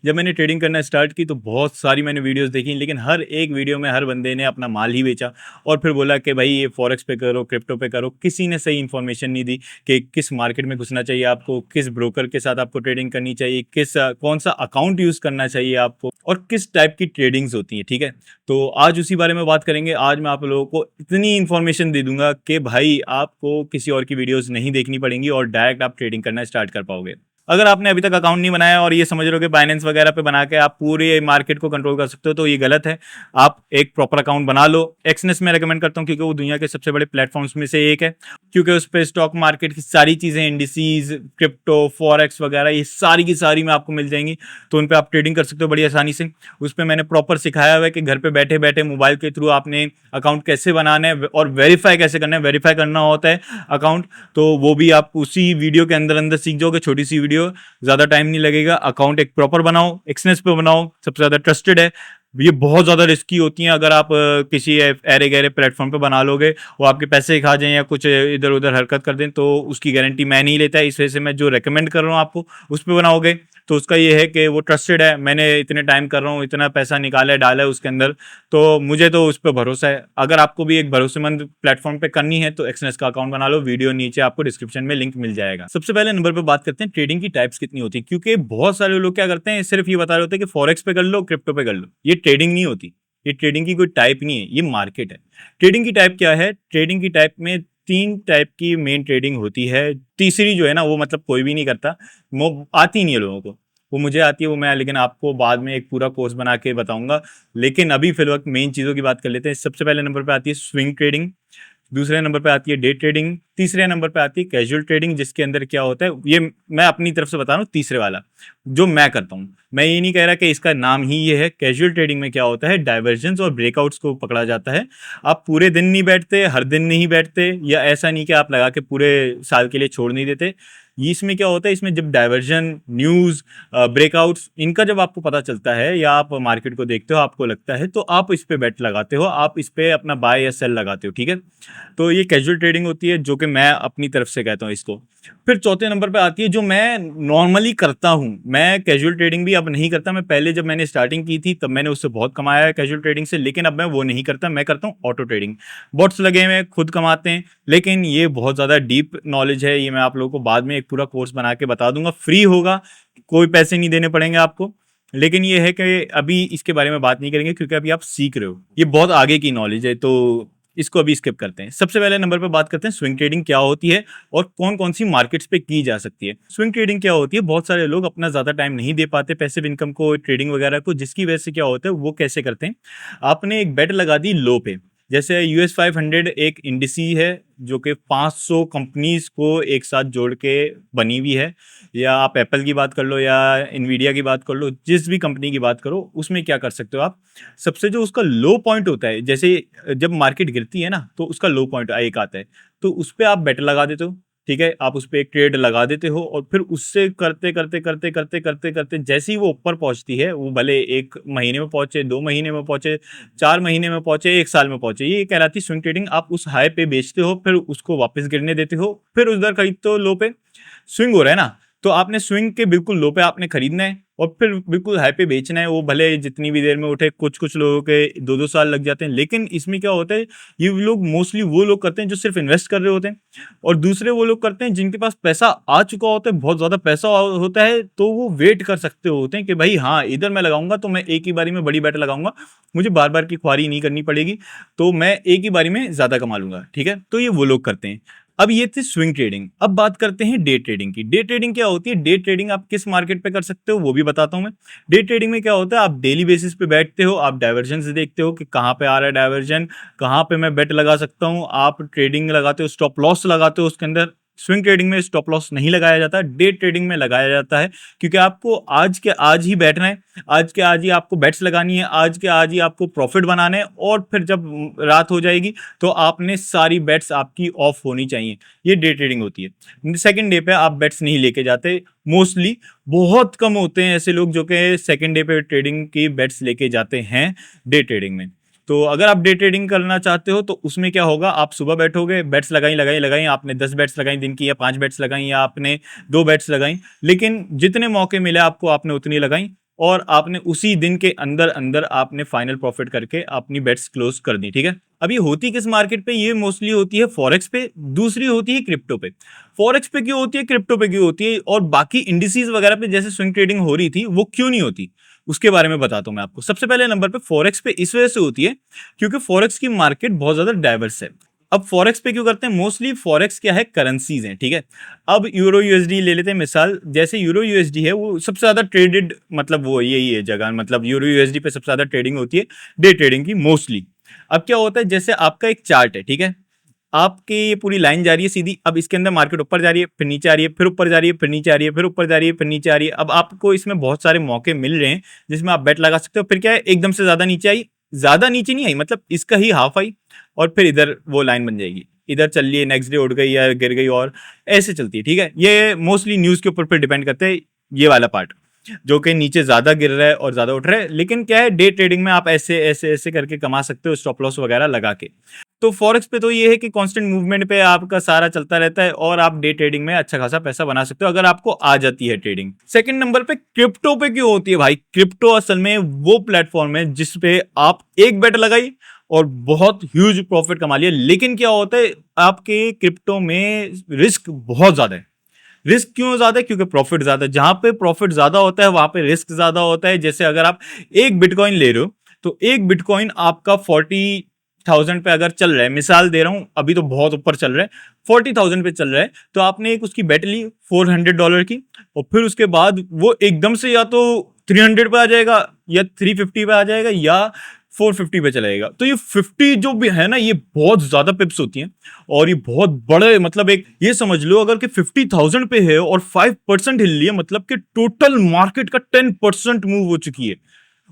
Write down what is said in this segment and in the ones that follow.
जब मैंने ट्रेडिंग करना स्टार्ट की तो बहुत सारी मैंने वीडियोस देखी, लेकिन हर एक वीडियो में हर बंदे ने अपना माल ही बेचा और फिर बोला कि भाई ये फॉरेक्स पे करो, क्रिप्टो पे करो। किसी ने सही इन्फॉर्मेशन नहीं दी कि किस मार्केट में घुसना चाहिए आपको, किस ब्रोकर के साथ आपको ट्रेडिंग करनी चाहिए, कौन सा अकाउंट यूज़ करना चाहिए आपको और किस टाइप की ट्रेडिंग्स होती हैं। ठीक है, तो आज उसी बारे में बात करेंगे। आज मैं आप लोगों को इतनी इन्फॉर्मेशन दे दूंगा कि भाई आपको किसी और की वीडियोस नहीं देखनी पड़ेंगी और डायरेक्ट आप ट्रेडिंग करना स्टार्ट कर पाओगे। अगर आपने अभी तक अकाउंट नहीं बनाया और ये समझ रहे हो कि बाइनेंस वगैरह पे बना के आप पूरे मार्केट को कंट्रोल कर सकते हो, तो ये गलत है। आप एक प्रॉपर अकाउंट बना लो। एक्सनेस में रेकमेंड करता हूँ क्योंकि वो दुनिया के सबसे बड़े प्लेटफॉर्म्स में से एक है, क्योंकि उस पर स्टॉक मार्केट की सारी चीज़ें, इंडिसीज, क्रिप्टो, फॉरेक्स वगैरह, ये सारी की सारी में आपको मिल जाएंगी। तो उन पर आप ट्रेडिंग कर सकते हो बड़ी आसानी से। उस पर मैंने प्रॉपर सिखाया हुआ है कि घर पे बैठे बैठे मोबाइल के थ्रू आपने अकाउंट कैसे बनाना है और वेरीफाई कैसे करना है। वेरीफाई करना होता है अकाउंट, तो वो भी आप उसी वीडियो के अंदर अंदर सीख जाओगे। छोटी सी वीडियो, ज़्यादा टाइम नहीं लगेगा। अकाउंट एक प्रॉपर बनाओ, एक्सनेस पे बनाओ, सबसे ज़्यादा ट्रस्टेड है। ये बहुत ज़्यादा रिस्की होती हैं। अगर आप किसी ऐरे गहरे प्लेटफॉर्म पे बना लोगे, वो आपके पैसे खा जाएं या कुछ इधर उधर हरकत कर दें, तो उसकी गारंटी मैं नहीं लेता। इस वजह से मैं जो रेकमेंड कर रहा हूँ आपको, उस पर बनाओगे तो उसका ये है कि वो ट्रस्टेड है। मैंने इतने टाइम कर रहा हूँ, इतना पैसा निकाला है, डाला है उसके अंदर, तो मुझे तो उस पर भरोसा है। अगर आपको भी एक भरोसेमंद प्लेटफॉर्म पे करनी है तो एक्सनेस का अकाउंट बना लो। वीडियो नीचे आपको डिस्क्रिप्शन में लिंक मिल जाएगा। सबसे पहले नंबर पे बात करते हैं ट्रेडिंग की टाइप्स कितनी होती है, क्योंकि बहुत सारे लोग क्या करते हैं, सिर्फ ये बता रहे होते हैं कि फॉरेक्स पे कर लो, क्रिप्टो पे कर लो। ये ट्रेडिंग नहीं होती। ये ट्रेडिंग की कोई टाइप नहीं है, ये मार्केट है। ट्रेडिंग की टाइप क्या है? ट्रेडिंग की टाइप में 3 टाइप की मेन ट्रेडिंग होती है। तीसरी जो है ना, वो मतलब कोई भी नहीं करता, वो आती नहीं है लोगों को। वो मुझे आती है, वो मैं लेकिन आपको बाद में एक पूरा कोर्स बना के बताऊंगा। लेकिन अभी फिलहाल मेन चीज़ों की बात कर लेते हैं। सबसे पहले नंबर पे आती है स्विंग ट्रेडिंग, दूसरे नंबर पे आती है डे ट्रेडिंग, तीसरे नंबर पे आती है कैजुअल ट्रेडिंग, जिसके अंदर क्या होता है, ये मैं अपनी तरफ से बता रहा हूँ, तीसरे वाला जो मैं करता हूँ। मैं ये नहीं कह रहा कि इसका नाम ही ये है। कैजुअल ट्रेडिंग में क्या होता है, डाइवर्जेंस और ब्रेकआउट्स को पकड़ा जाता है। आप पूरे दिन नहीं बैठते, हर दिन नहीं बैठते, या ऐसा नहीं कि आप लगा के पूरे साल के लिए छोड़ नहीं देते। ये इसमें क्या होता है, इसमें जब डाइवर्जन, न्यूज़, ब्रेकआउट्स, इनका जब आपको पता चलता है या आप मार्केट को देखते हो, आपको लगता है, तो आप इस पे बेट लगाते हो, आप इस पे अपना बाय या सेल लगाते हो। ठीक है, तो ये कैजुअल ट्रेडिंग होती है, जो कि मैं अपनी तरफ से कहता हूँ इसको। फिर चौथे नंबर पे आती है जो मैं नॉर्मली करता हूँ। मैं कैजुअल ट्रेडिंग भी अब नहीं करता। मैं पहले जब मैंने स्टार्टिंग की थी तब मैंने उससे बहुत कमाया है कैजुअल ट्रेडिंग से, लेकिन अब मैं वो नहीं करता। मैं करता हूँ ऑटो ट्रेडिंग। बॉट्स लगे हुए हैं, खुद कमाते हैं, लेकिन ये बहुत ज़्यादा डीप नॉलेज है। ये मैं आप लोगों को बाद में एक पूरा कोर्स बना के बता दूंगा, फ्री होगा, कोई पैसे नहीं देने पड़ेंगे आपको। लेकिन ये है कि अभी इसके बारे में बात नहीं करेंगे क्योंकि अभी आप सीख रहे हो, ये बहुत आगे की नॉलेज है, तो इसको अभी स्किप करते हैं। सबसे पहले नंबर पर बात करते हैं स्विंग ट्रेडिंग क्या होती है और कौन कौन सी मार्केट्स पे की जा सकती है। स्विंग ट्रेडिंग क्या होती है, बहुत सारे लोग अपना ज़्यादा टाइम नहीं दे पाते पैसिव इनकम को, ट्रेडिंग वगैरह को, जिसकी वजह से क्या होता है, वो कैसे करते हैं, आपने एक बेट लगा दी लो पे। जैसे US 500 एक इंडिसी है जो कि 500 कंपनीज को एक साथ जोड़ के बनी हुई है। या आप एप्पल की बात कर लो या इनवीडिया की बात कर लो, जिस भी कंपनी की बात करो, उसमें क्या कर सकते हो आप, सबसे जो उसका लो पॉइंट होता है, जैसे जब मार्केट गिरती है ना, तो उसका लो पॉइंट एक आता है, तो उस पर आप बेट लगा देते हो। ठीक है, आप उस पर एक ट्रेड लगा देते हो और फिर उससे करते करते करते करते करते करते जैसे ही वो ऊपर पहुंचती है, वो भले 1 महीने में पहुंचे, 2 महीने में पहुंचे, 4 महीने में पहुंचे, 1 साल में पहुंचे, ये कहलाती है स्विंग ट्रेडिंग। आप उस हाई पे बेचते हो, फिर उसको वापस गिरने देते हो, फिर उधर खरीदते हो लो पे। स्विंग हो रहा है ना, तो आपने स्विंग के बिल्कुल लो पे आपने खरीदना है और फिर बिल्कुल हाई पे बेचना है। वो भले जितनी भी देर में उठे, कुछ कुछ लोगों के 2-2 साल लग जाते हैं। लेकिन इसमें क्या होता है, ये लोग मोस्टली वो लोग करते हैं जो सिर्फ इन्वेस्ट कर रहे होते हैं, और दूसरे वो लोग करते हैं जिनके पास पैसा आ चुका होता है, बहुत ज़्यादा पैसा होता है, तो वो वेट कर सकते होते हैं कि भाई हाँ, इधर मैं लगाऊंगा तो मैं एक ही बारी में बड़ी बेट लगाऊंगा, मुझे बार बार की ख्वारी नहीं करनी पड़ेगी, तो मैं एक ही बारी में ज़्यादा कमा लूंगा। ठीक है, तो ये वो लोग करते हैं। अब ये थी स्विंग ट्रेडिंग। अब बात करते हैं डे ट्रेडिंग की। डे ट्रेडिंग क्या होती है, डे ट्रेडिंग आप किस मार्केट पे कर सकते हो वो भी बताता हूं मैं। डे ट्रेडिंग में क्या होता है, आप डेली बेसिस पे बैठते हो, आप डाइवर्जन देखते हो कि कहाँ पे आ रहा है डाइवर्जन, कहाँ पे मैं बेट लगा सकता हूँ, आप ट्रेडिंग लगाते हो, स्टॉप लॉस लगाते हो उसके अंदर। स्विंग ट्रेडिंग में स्टॉप लॉस नहीं लगाया जाता, डे ट्रेडिंग में लगाया जाता है, क्योंकि आपको आज के आज ही बैठना है, आज के आज ही आपको बेट्स लगानी है, आज के आज ही आपको प्रॉफिट बनाना है, और फिर जब रात हो जाएगी तो आपने सारी बेट्स आपकी ऑफ होनी चाहिए। ये डे ट्रेडिंग होती है। सेकंड डे पे आप बेट्स नहीं लेके जाते, मोस्टली बहुत कम होते हैं ऐसे लोग जो कि सेकंड डे पे ट्रेडिंग की बेट्स लेके जाते हैं डे ट्रेडिंग में। तो अगर आप डे ट्रेडिंग करना चाहते हो तो उसमें क्या होगा, आप सुबह बैठोगे, बेट्स लगाई लगाई लगाई, आपने 10 बेट्स लगाई दिन की, या 5 बेट्स लगाई, या आपने 2 बेट्स लगाई, लेकिन जितने मौके मिले आपको आपने उतनी लगाई। और आपने उसी दिन के अंदर अंदर आपने फाइनल प्रॉफिट करके अपनी बेट्स क्लोज कर दी, ठीक है। अब ये होती किस मार्केट पे, ये मोस्टली होती है फॉरेक्स पे, दूसरी होती है क्रिप्टो पे। फॉरेक्स पे क्यों होती है, क्रिप्टो पे क्यों होती है, और बाकी इंडिसेस वगैरह पे जैसे स्विंग ट्रेडिंग हो रही थी वो क्यों नहीं होती, उसके बारे में बताता हूं मैं आपको। सबसे पहले नंबर पे फॉरेक्स पे इस वजह से होती है क्योंकि फॉरेक्स की मार्केट बहुत ज्यादा डाइवर्स है। अब फॉरेक्स पे क्यों करते हैं, मोस्टली फॉरेक्स क्या है, करेंसीज हैं, ठीक है। अब यूरो यूएसडी ले लेते हैं मिसाल, जैसे यूरो यूएसडी है वो सबसे ज्यादा ट्रेडेड, मतलब वो यही है जगह, मतलब यूरो यूएसडी पे सबसे ज्यादा ट्रेडिंग होती है डे ट्रेडिंग की मोस्टली। अब क्या होता है, जैसे आपका एक चार्ट है, ठीक है, आपकी ये पूरी लाइन जा रही है सीधी, अब इसके अंदर मार्केट ऊपर जा रही है, फिर नीचे आ रही है, फिर ऊपर जा रही है, फिर नीचे आ रही है, फिर ऊपर जा रही है, फिर नीचे आ रही है। अब आपको इसमें बहुत सारे मौके मिल रहे हैं जिसमें आप बेट लगा सकते हो। फिर क्या है, एकदम से ज्यादा नीचे आई, ज्यादा नीचे नहीं आई, मतलब इसका ही हाफ आई, और फिर इधर वो लाइन बन जाएगी, इधर चल रही है, नेक्स्ट डे उठ गई या गिर गई, और ऐसे चलती है, ठीक है। ये मोस्टली न्यूज के ऊपर डिपेंड करते हैं, ये वाला पार्ट जो कि नीचे ज्यादा गिर रहा है और ज्यादा उठ रहा है। लेकिन क्या है, डे ट्रेडिंग में आप ऐसे ऐसे ऐसे करके कमा सकते हो, स्टॉप लॉस वगैरह लगा के। तो फॉरेक्स पे तो ये है कि कांस्टेंट मूवमेंट पे आपका सारा चलता रहता है और आप डे ट्रेडिंग में अच्छा खासा पैसा बना सकते हो अगर आपको आ जाती है ट्रेडिंग। सेकंड नंबर पे क्रिप्टो पे क्यों होती है भाई, क्रिप्टो असल में वो प्लेटफॉर्म है जिसपे आप एक बेट लगाई और बहुत ह्यूज प्रॉफिट कमा लिया। लेकिन क्या होता है, आपके क्रिप्टो में रिस्क बहुत ज्यादा है। रिस्क क्यों ज्यादा है, क्योंकि प्रॉफिट ज्यादा है। जहां पे प्रॉफिट ज्यादा होता है वहां पे रिस्क ज्यादा होता है। जैसे अगर आप एक बिटकॉइन ले रहे हो तो एक बिटकॉइन आपका 40,000 पे अगर चल रहा है, मिसाल दे रहा हूं, अभी तो बहुत ऊपर चल रहा है, 40,000 पे चल रहा है, तो आपने एक उसकी बेट ली $400 की, और फिर उसके बाद वो एकदम से या तो 300 पे आ जाएगा, या 350 पे आ जाएगा, या 450 पे चलाएगा। तो ये 50 जो भी है ना, ये बहुत ज्यादा पिप्स होती हैं, और ये बहुत बड़े, मतलब एक ये समझ लो अगर कि 50,000 पे है और 5% हिल लिया, मतलब कि टोटल मार्केट का 10% मूव हो चुकी है।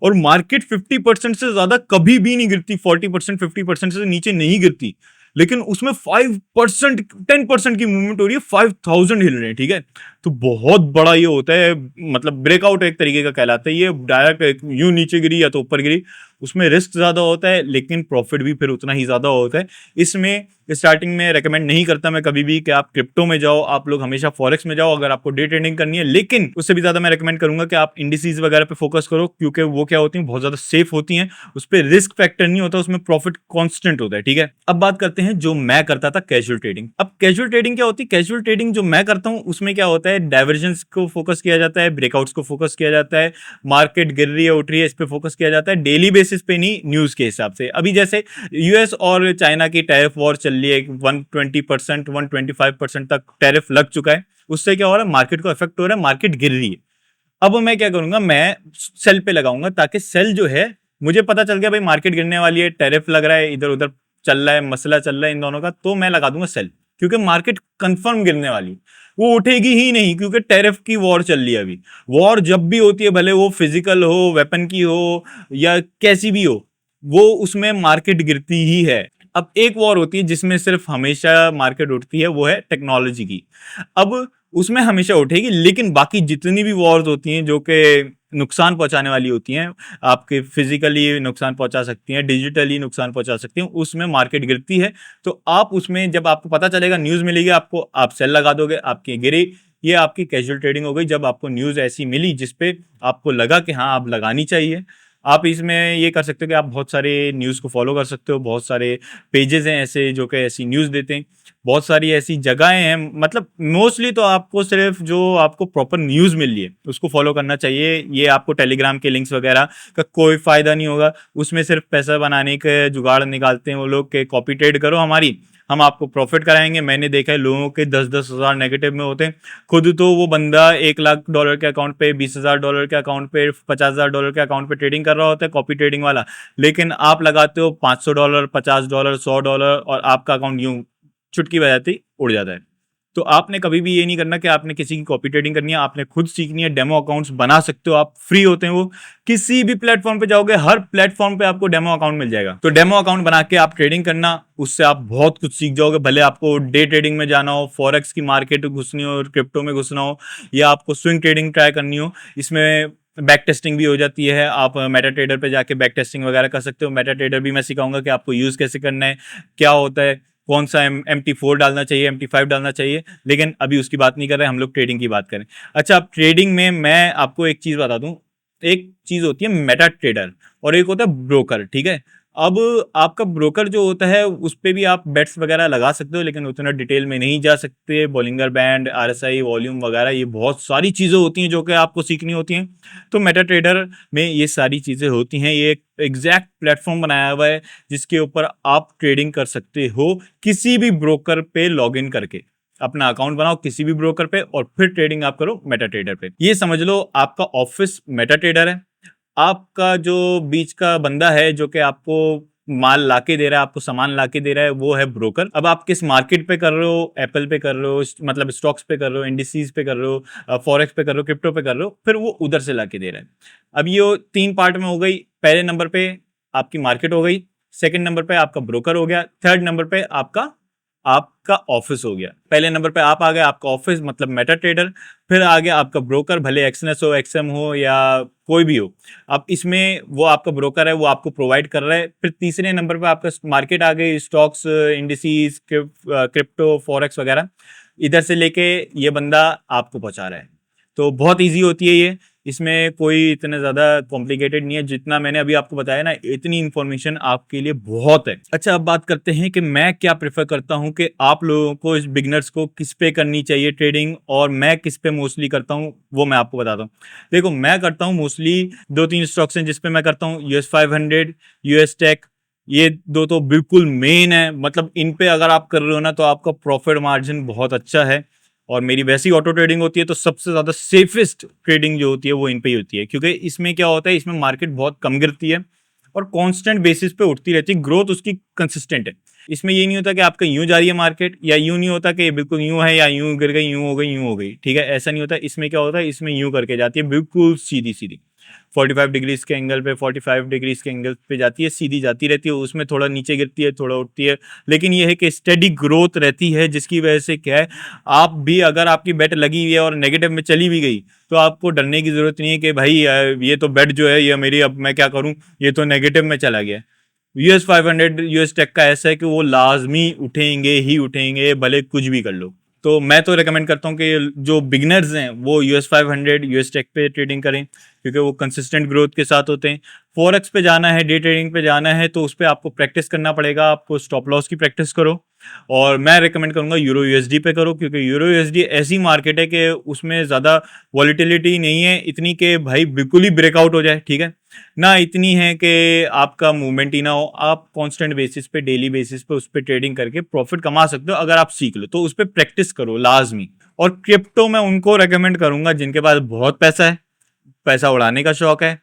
और मार्केट 50% से ज्यादा कभी भी नहीं गिरती, 40% 50% से नीचे नहीं गिरती, लेकिन उसमें 5% 10% की मूवमेंट हो रही है, 5,000 हिल रहे हैं, ठीक है। तो बहुत बड़ा ये होता है, मतलब ब्रेकआउट एक तरीके का कहलाता है। ये डायरेक्ट यूं नीचे गिरी या तो ऊपर गिरी, उसमें रिस्क ज्यादा होता है लेकिन प्रॉफिट भी फिर उतना ही ज्यादा होता है। इसमें स्टार्टिंग में रेकमेंड नहीं करता मैं कभी भी कि आप क्रिप्टो में जाओ, आप लोग हमेशा फॉरेक्स में जाओ अगर आपको डे ट्रेडिंग करनी है। लेकिन उससे भी ज्यादा मैं रेकमेंड करूंगा कि आप इंडिसेस वगैरह पे फोकस करो, क्योंकि वो क्या होती हैं, बहुत ज्यादा सेफ होती हैं, उस पर रिस्क फैक्टर नहीं होता, उसमें प्रॉफिट कॉन्स्टेंट होता है, ठीक है। अब बात करते हैं जो मैं करता था, कैजुअल ट्रेडिंग। अब कैजुअल ट्रेडिंग क्या होती है, कैजुअल ट्रेडिंग जो मैं करता हूं उसमें क्या होता है, डाइवर्जेंस को फोकस किया जाता है, ब्रेकआउट्स को फोकस किया जाता है, मार्केट गिर रही है उठ रही है इस पे फोकस किया जाता है, डेली बेसिस पे नहीं, न्यूज के हिसाब से। अभी जैसे यूएस और चाइना की टैरिफ वॉर चल रही है, 120% 125% तक टैरिफ लग चुका है, उससे क्या हो रहा है, मार्केट को इफेक्ट हो रहा है, मार्केट गिर रही है। अब मैं क्या करूंगा, मैं सेल पे लगाऊंगा, ताकि सेल जो है, मुझे पता चल गया भाई मार्केट गिरने वाली है, टैरिफ लग रहा है, इधर उधर चल रहा है, मसला चल रहा है इन दोनों का, तो मैं लगा दूंगा सेल, क्योंकि मार्केट कंफर्म गिरने वाली, वो उठेगी ही नहीं, क्योंकि टैरिफ की वॉर चल रही है अभी। वॉर जब भी होती है, भले वो फिजिकल हो, वेपन की हो, या कैसी भी हो, वो उसमें मार्केट गिरती ही है। अब एक वॉर होती है जिसमें सिर्फ हमेशा मार्केट उठती है, वो है टेक्नोलॉजी की। अब उसमें हमेशा उठेगी, लेकिन बाकी जितनी भी वॉर्स होती हैं जो कि नुकसान पहुंचाने वाली होती हैं, आपके फिजिकली नुकसान पहुंचा सकती हैं, डिजिटली नुकसान पहुंचा सकती हैं, उसमें मार्केट गिरती है। तो आप उसमें जब आपको पता चलेगा, न्यूज मिलेगी आपको, आप सेल लगा दोगे, आपकी गिरी, ये आपकी कैजुअल ट्रेडिंग हो गई। जब आपको न्यूज ऐसी मिली जिसपे आपको लगा कि हाँ आप लगानी चाहिए, आप इसमें ये कर सकते हो कि आप बहुत सारे न्यूज़ को फॉलो कर सकते हो, बहुत सारे पेजेस हैं ऐसे जो कि ऐसी न्यूज़ देते हैं, बहुत सारी ऐसी जगहें हैं, मतलब मोस्टली तो आपको सिर्फ जो आपको प्रॉपर न्यूज़ मिल रही है उसको फॉलो करना चाहिए। ये आपको टेलीग्राम के लिंक्स वगैरह का कोई फायदा नहीं होगा, उसमें सिर्फ पैसा बनाने के जुगाड़ निकालते हैं वो लोग के कॉपी ट्रेड करो हमारी, हम आपको प्रॉफिट कराएंगे। मैंने देखा है लोगों के 10-10 हज़ार नेगेटिव में होते हैं। खुद तो वो बंदा $1,00,000 के अकाउंट पे, $20,000 के अकाउंट पे, $50,000 के अकाउंट पे ट्रेडिंग कर रहा होता है, कॉपी ट्रेडिंग वाला। लेकिन आप लगाते हो $500, $50, $100, और आपका अकाउंट यूं चुटकी बजाती ही उड़ जाता है। तो आपने कभी भी ये नहीं करना कि आपने किसी की कॉपी ट्रेडिंग करनी है, आपने खुद सीखनी है। डेमो अकाउंट्स बना सकते हो आप, फ्री होते हैं वो, किसी भी प्लेटफॉर्म पे जाओगे, हर प्लेटफॉर्म पे आपको डेमो अकाउंट मिल जाएगा। तो डेमो अकाउंट बना के आप ट्रेडिंग करना, उससे आप बहुत कुछ सीख जाओगे। भले आपको डे ट्रेडिंग में जाना हो, फॉरेक्स की मार्केट घुसनी हो, क्रिप्टो में घुसना हो, या आपको स्विंग ट्रेडिंग ट्राई करनी हो, इसमें बैक टेस्टिंग भी हो जाती है। आप मेटा ट्रेडर पे जाके बैक टेस्टिंग वगैरह कर सकते हो। मेटा ट्रेडर भी मैं सिखाऊंगा कि आपको यूज कैसे करना है, क्या होता है, कौन सा MT4 डालना चाहिए, MT5 डालना चाहिए। लेकिन अभी उसकी बात नहीं कर रहे, हम लोग ट्रेडिंग की बात करें। अच्छा, अब ट्रेडिंग में मैं आपको एक चीज बता दूं, एक चीज होती है मेटा ट्रेडर और एक होता है ब्रोकर, ठीक है। अब आपका ब्रोकर जो होता है उस पे भी आप बेट्स वगैरह लगा सकते हो, लेकिन उतना डिटेल में नहीं जा सकते। बॉलिंगर बैंड, आरएसआई, वॉल्यूम वगैरह, ये बहुत सारी चीजें होती हैं जो कि आपको सीखनी होती हैं। तो मेटा ट्रेडर में ये सारी चीजें होती हैं। ये एक एग्जैक्ट प्लेटफॉर्म बनाया हुआ है जिसके ऊपर आप ट्रेडिंग कर सकते हो किसी भी ब्रोकर पे लॉग इन करके। अपना अकाउंट बनाओ किसी भी ब्रोकर पे और फिर ट्रेडिंग आप करो मेटा ट्रेडर पे। ये समझ लो आपका ऑफिस मेटा ट्रेडर है, आपका जो बीच का बंदा है जो कि आपको माल लाके दे रहा है, आपको सामान लाके दे रहा है, वो है ब्रोकर। अब आप किस मार्केट पे कर रहे हो, एप्पल पे कर रहे हो, मतलब स्टॉक्स पे कर रहे हो, इंडिसेस पे कर रहे हो, फॉरेक्स पे कर रहे हो, क्रिप्टो पे कर रहे हो, फिर वो उधर से लाके दे रहा है। अब ये 3 पार्ट में हो गई। पहले नंबर पे आपकी मार्केट हो गई, सेकंड नंबर पे आपका ब्रोकर हो गया, थर्ड नंबर पे आपका आपका ऑफिस हो गया। पहले नंबर पे आप आ गए, आपका ऑफिस मतलब मेटा ट्रेडर, फिर आ गया आपका ब्रोकर, भले एक्सनेस हो, एक्सएम हो या कोई भी हो। अब इसमें वो आपका ब्रोकर है, वो आपको प्रोवाइड कर रहा है। फिर तीसरे नंबर पे आपका मार्केट आ गई, स्टॉक्स, इंडिसेस, क्रिप्टो, फॉरेक्स वगैरह, इधर से लेके ये बंदा आपको पहुंचा रहा है। तो बहुत ईजी होती है ये, इसमें कोई इतना ज़्यादा कॉम्प्लिकेटेड नहीं है। जितना मैंने अभी आपको बताया ना, इतनी इन्फॉर्मेशन आपके लिए बहुत है। अच्छा, अब बात करते हैं कि मैं क्या प्रेफर करता हूं कि आप लोगों को, इस बिगनर्स को किस पे करनी चाहिए ट्रेडिंग, और मैं किस पे मोस्टली करता हूं वो मैं आपको बताता हूं। देखो, मैं करता हूं मोस्टली 2-3 स्टॉक्स हैं जिसपे मैं करता हूँ। US 500, US टेक, ये दो तो बिल्कुल मेन है। मतलब इन पे अगर आप कर रहे हो ना तो आपका प्रॉफिट मार्जिन बहुत अच्छा है। और मेरी वैसी ऑटो ट्रेडिंग होती है तो सबसे ज्यादा सेफेस्ट ट्रेडिंग जो होती है वो इन पे ही होती है, क्योंकि इसमें क्या होता है, इसमें मार्केट बहुत कम गिरती है और कांस्टेंट बेसिस पे उठती रहती है, ग्रोथ उसकी कंसिस्टेंट है। इसमें ये नहीं होता कि आपका यूं जा रही है मार्केट, या यूं नहीं होता कि बिल्कुल यूं है या यूं गिर गई, यूं हो गई, यूं हो गई, ठीक है, ऐसा नहीं होता। इसमें क्या होता है, इसमें यूं करके जाती है बिल्कुल सीधी सीधी, 45 डिग्रीज के एंगल पे, 45 डिग्रीज के एंगल पे जाती है, सीधी जाती रहती है। उसमें थोड़ा नीचे गिरती है, थोड़ा उठती है, लेकिन ये है कि स्टेडी ग्रोथ रहती है, जिसकी वजह से क्या है, आप भी अगर आपकी बेट लगी हुई है और नेगेटिव में चली भी गई तो आपको डरने की जरूरत नहीं है कि भाई ये तो बेट जो है ये मेरी, अब मैं क्या करूं, ये तो नेगेटिव में चला गया। US 500, US टेक का ऐसा है कि वो लाजमी उठेंगे ही उठेंगे, भले कुछ भी कर लो। तो मैं तो रेकमेंड करता हूँ कि जो बिगनर्स हैं वो US 500, US टेक पे ट्रेडिंग करें, क्योंकि वो कंसिस्टेंट ग्रोथ के साथ होते हैं। फॉरेक्स पे जाना है, डे ट्रेडिंग पे जाना है, तो उस पर आपको प्रैक्टिस करना पड़ेगा, आपको स्टॉप लॉस की प्रैक्टिस करो। और मैं रेकमेंड करूंगा यूरो यूएसडी पे करो, क्योंकि यूरो यूएसडी ऐसी मार्केट है कि उसमें ज़्यादा वॉलिटिलिटी नहीं है इतनी कि भाई बिल्कुल ही ब्रेकआउट हो जाए, ठीक है ना, इतनी है कि आपका मूवमेंट ही ना हो। आप कांस्टेंट बेसिस पे, डेली बेसिस पे उस पर ट्रेडिंग करके प्रॉफिट कमा सकते हो अगर आप सीख लो, तो उस पर प्रैक्टिस करो लाजमी। और क्रिप्टो मैं उनको रेकमेंड करूंगा जिनके पास बहुत पैसा है, पैसा उड़ाने का शौक है,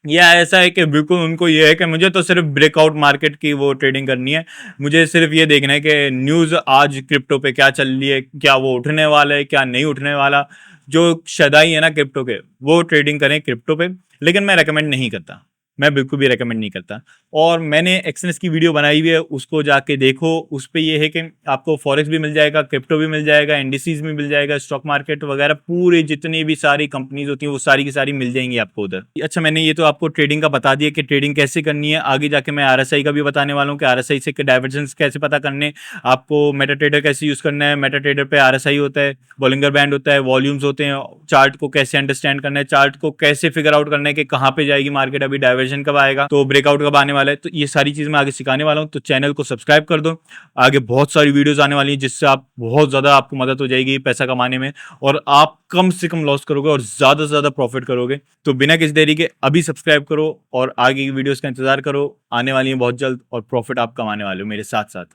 या ऐसा है कि बिल्कुल उनको ये है कि मुझे तो सिर्फ ब्रेकआउट मार्केट की वो ट्रेडिंग करनी है, मुझे सिर्फ ये देखना है कि न्यूज़ आज क्रिप्टो पे क्या चल रही है, क्या वो उठने वाला है, क्या नहीं उठने वाला। जो शदाई है ना क्रिप्टो के, वो ट्रेडिंग करें क्रिप्टो पे, लेकिन मैं रेकमेंड नहीं करता, मैं बिल्कुल भी रेकमेंड नहीं करता। और मैंने एक्सनेस की वीडियो बनाई हुई है, उसको जाके देखो। उस पर यह है कि आपको फॉरेक्स भी मिल जाएगा, क्रिप्टो भी मिल जाएगा, इंडिसेस भी मिल जाएगा, स्टॉक मार्केट वगैरह पूरे जितनी भी सारी कंपनीज होती हैं वो सारी की सारी मिल जाएंगी आपको उधर। अच्छा, मैंने ये तो आपको ट्रेडिंग का बता दिया कि ट्रेडिंग कैसे करनी है। आगे जाके मैं आरएसआई का भी बताने वाला हूँ कि आरएसआई से डाइवर्जेंस कैसे पता करने, आपको मेटा ट्रेडर कैसे यूज करना है। मेटा ट्रेडर पे आरएसआई होता है, बॉलिंगर बैंड होता है, वॉल्यूम्स होते हैं, चार्ट को कैसे अंडरस्टैंड करना है, चार्ट को कैसे फिगर आउट करना है कि कहाँ पे जाएगी मार्केट, अभी डाइवर्जन कब आएगा, तो ब्रेकआउट कब आने वाला है। तो ये सारी चीज मैं आगे सिखाने वाला हूँ, तो चैनल को सब्सक्राइब कर दो। आगे बहुत सारी वीडियोस आने वाली हैं जिससे आप बहुत ज्यादा, आपको मदद हो जाएगी पैसा कमाने में, और आप कम से कम लॉस करोगे और ज्यादा से ज्यादा प्रॉफिट करोगे। तो बिना किसी देरी के अभी सब्सक्राइब करो और आगे की वीडियोस का इंतजार करो, आने वाली है बहुत जल्द, और प्रॉफिट आप कमाने वाले हो मेरे साथ साथ।